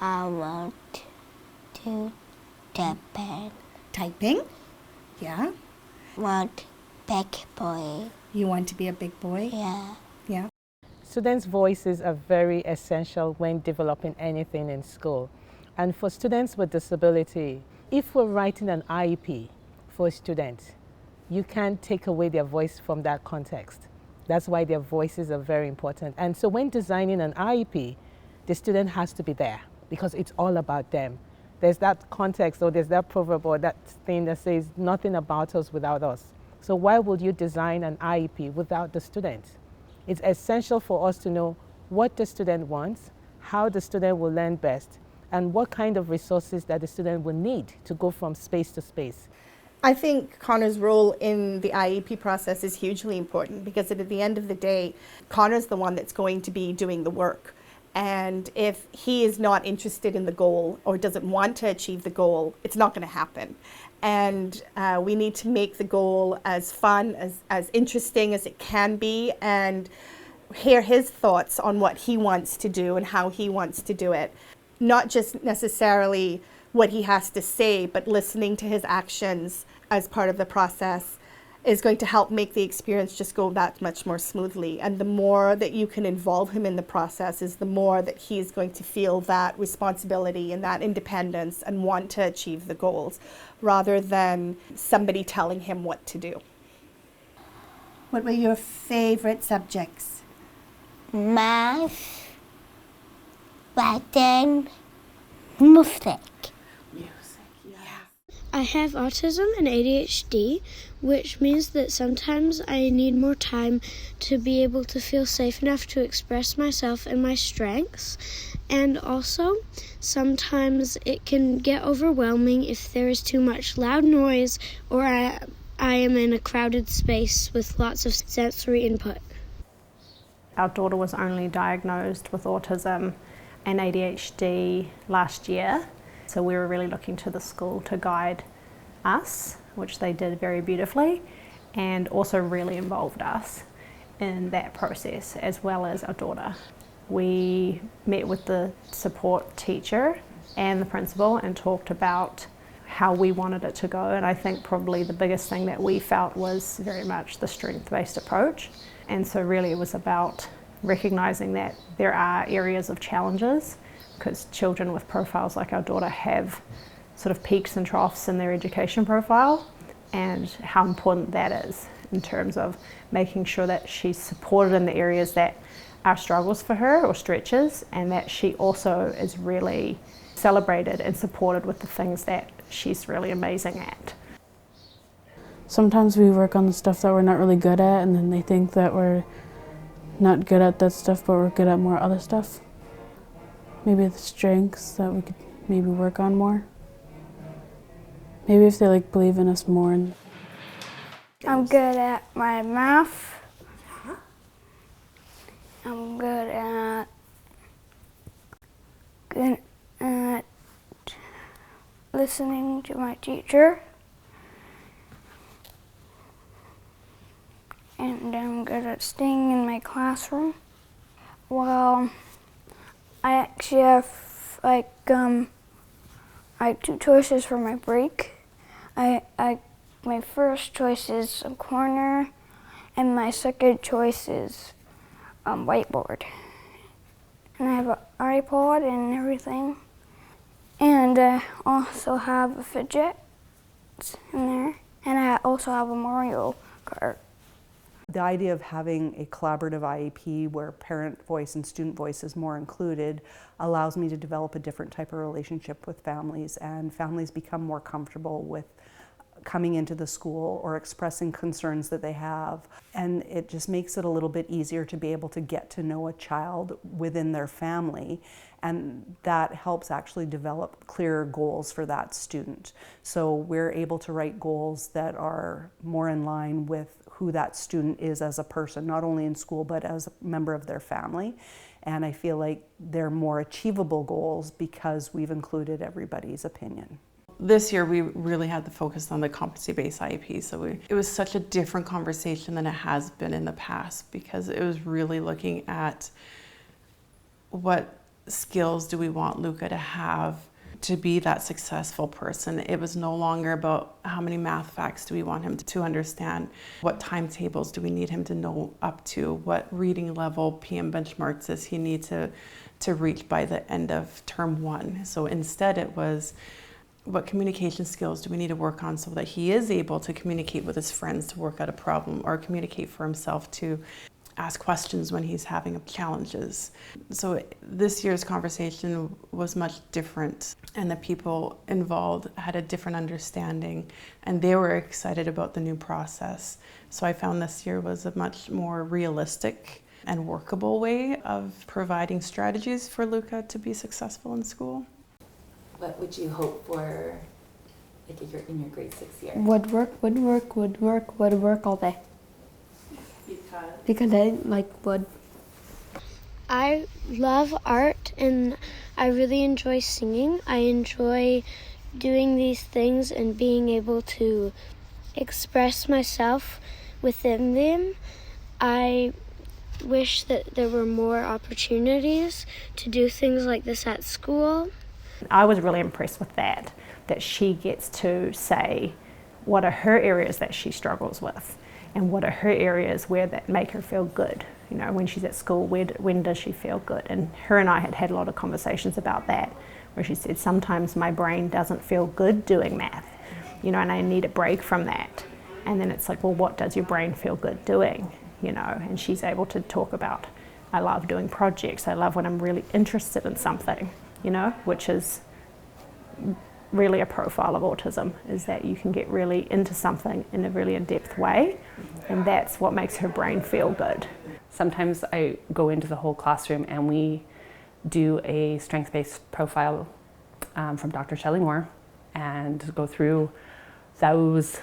I want to Japan. Typing? Yeah. Want big boy. You want to be a big boy? Yeah. Yeah. Students' voices are very essential when developing anything in school. And for students with disability, if we're writing an IEP for a student, you can't take away their voice from that context. That's why their voices are very important. And so when designing an IEP, the student has to be there because it's all about them. There's that context, or there's that proverb or that thing that says nothing about us without us. So why would you design an IEP without the student? It's essential for us to know what the student wants, how the student will learn best, and what kind of resources that the student will need to go from space to space. I think Connor's role in the IEP process is hugely important because at the end of the day, Connor's the one that's going to be doing the work. And if he is not interested in the goal or doesn't want to achieve the goal, it's not going to happen. And we need to make the goal as fun, as interesting as it can be, and hear his thoughts on what he wants to do and how he wants to do it. Not just necessarily what he has to say, but listening to his actions as part of the process is going to help make the experience just go that much more smoothly. And the more that you can involve him in the process is the more that he's going to feel that responsibility and that independence and want to achieve the goals, rather than somebody telling him what to do. What were your favorite subjects? Math, Latin, music. I have autism and ADHD, which means that sometimes I need more time to be able to feel safe enough to express myself and my strengths. And also, sometimes it can get overwhelming if there is too much loud noise or I am in a crowded space with lots of sensory input. Our daughter was only diagnosed with autism and ADHD last year. So we were really looking to the school to guide us, which they did very beautifully, and also really involved us in that process, as well as our daughter. We met with the support teacher and the principal and talked about how we wanted it to go, and I think probably the biggest thing that we felt was very much the strength-based approach. And so really it was about recognising that there are areas of challenges, because children with profiles like our daughter have sort of peaks and troughs in their education profile, and how important that is in terms of making sure that she's supported in the areas that are struggles for her or stretches, and that she also is really celebrated and supported with the things that she's really amazing at. Sometimes we work on the stuff that we're not really good at, and then they think that we're not good at that stuff, but we're good at more other stuff. Maybe the strengths that we could maybe work on more. Maybe if they believe in us more. I'm good at my math. I'm good at listening to my teacher. And I'm good at staying in my classroom. Well, I actually have two choices for my break. My first choice is a corner, and my second choice is whiteboard. And I have an iPod and everything. And I also have a fidget in there. And I also have a Mario Kart. The idea of having a collaborative IEP where parent voice and student voice is more included allows me to develop a different type of relationship with families, and families become more comfortable with coming into the school or expressing concerns that they have. And it just makes it a little bit easier to be able to get to know a child within their family, and that helps actually develop clearer goals for that student. So we're able to write goals that are more in line with who that student is as a person, not only in school but as a member of their family. And I feel like they're more achievable goals because we've included everybody's opinion. This year we really had the focus on the competency-based IEP, so it was such a different conversation than it has been in the past, because it was really looking at what skills do we want Luca to have to be that successful person. It was no longer about how many math facts do we want him to understand, what timetables do we need him to know up to, what reading level PM benchmarks does he need to reach by the end of term 1. So instead it was, what communication skills do we need to work on so that he is able to communicate with his friends to work out a problem, or communicate for himself to ask questions when he's having challenges. So this year's conversation was much different, and the people involved had a different understanding, and they were excited about the new process. So I found this year was a much more realistic and workable way of providing strategies for Luca to be successful in school. What would you hope for, like, in your grade 6 year? Would work all day. Because I like wood. I love art and I really enjoy singing. I enjoy doing these things and being able to express myself within them. I wish that there were more opportunities to do things like this at school. I was really impressed with that she gets to say what are her areas that she struggles with, and what are her areas where that make her feel good. You know, when she's at school, when does she feel good? And her and I had a lot of conversations about that, where she said, sometimes my brain doesn't feel good doing math, you know, and I need a break from that. And then it's like, well, what does your brain feel good doing? You know, and she's able to talk about, I love doing projects, I love when I'm really interested in something, you know, which is really a profile of autism, is that you can get really into something in a really in-depth way, and that's what makes her brain feel good. Sometimes I go into the whole classroom and we do a strength-based profile from Dr. Shelley Moore, and go through those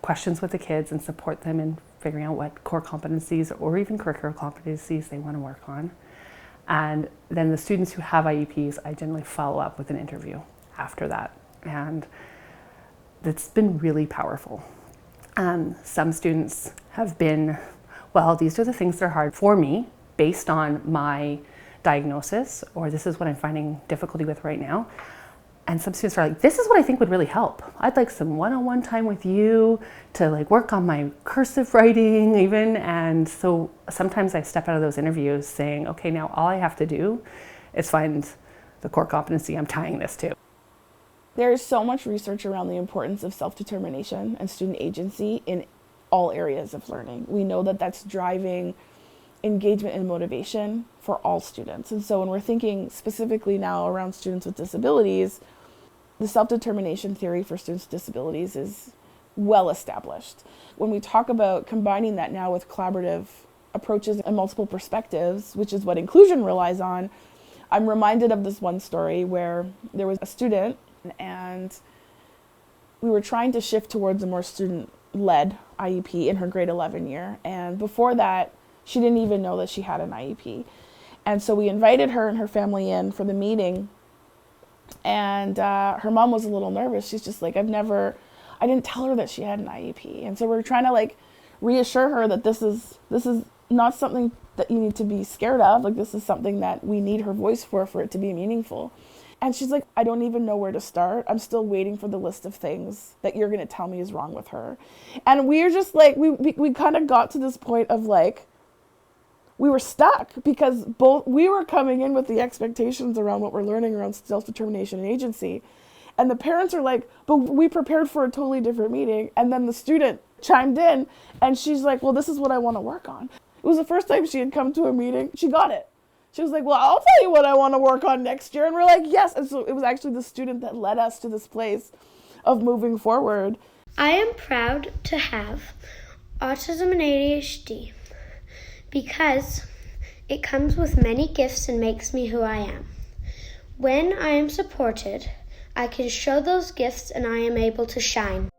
questions with the kids and support them in figuring out what core competencies or even curricular competencies they want to work on. And then the students who have IEPs, I generally follow up with an interview after that, and it's been really powerful. Some students have been, well, these are the things that are hard for me based on my diagnosis, or this is what I'm finding difficulty with right now. And some students are like, this is what I think would really help. I'd like some one-on-one time with you to like work on my cursive writing even. And so sometimes I step out of those interviews saying, okay, now all I have to do is find the core competency I'm tying this to. There's so much research around the importance of self-determination and student agency in all areas of learning. We know that that's driving engagement and motivation for all students. And so when we're thinking specifically now around students with disabilities, the self-determination theory for students with disabilities is well established. When we talk about combining that now with collaborative approaches and multiple perspectives, which is what inclusion relies on, I'm reminded of this one story where there was a student and we were trying to shift towards a more student-led IEP in her grade 11 year. And before that, she didn't even know that she had an IEP. And so we invited her and her family in for the meeting. And her mom was a little nervous. She's just like, I didn't tell her that she had an IEP. And so we're trying to like reassure her that this is not something that you need to be scared of. Like, this is something that we need her voice for it to be meaningful. And she's like, I don't even know where to start. I'm still waiting for the list of things that you're going to tell me is wrong with her. And we're just like, we kind of got to this point of like, we were stuck because we were coming in with the expectations around what we're learning around self-determination and agency. And the parents are like, but we prepared for a totally different meeting. And then the student chimed in and she's like, well, this is what I want to work on. It was the first time she had come to a meeting. She got it. She was like, well, I'll tell you what I want to work on next year. And we're like, yes. And so it was actually the student that led us to this place of moving forward. I am proud to have autism and ADHD because it comes with many gifts and makes me who I am. When I am supported, I can show those gifts and I am able to shine.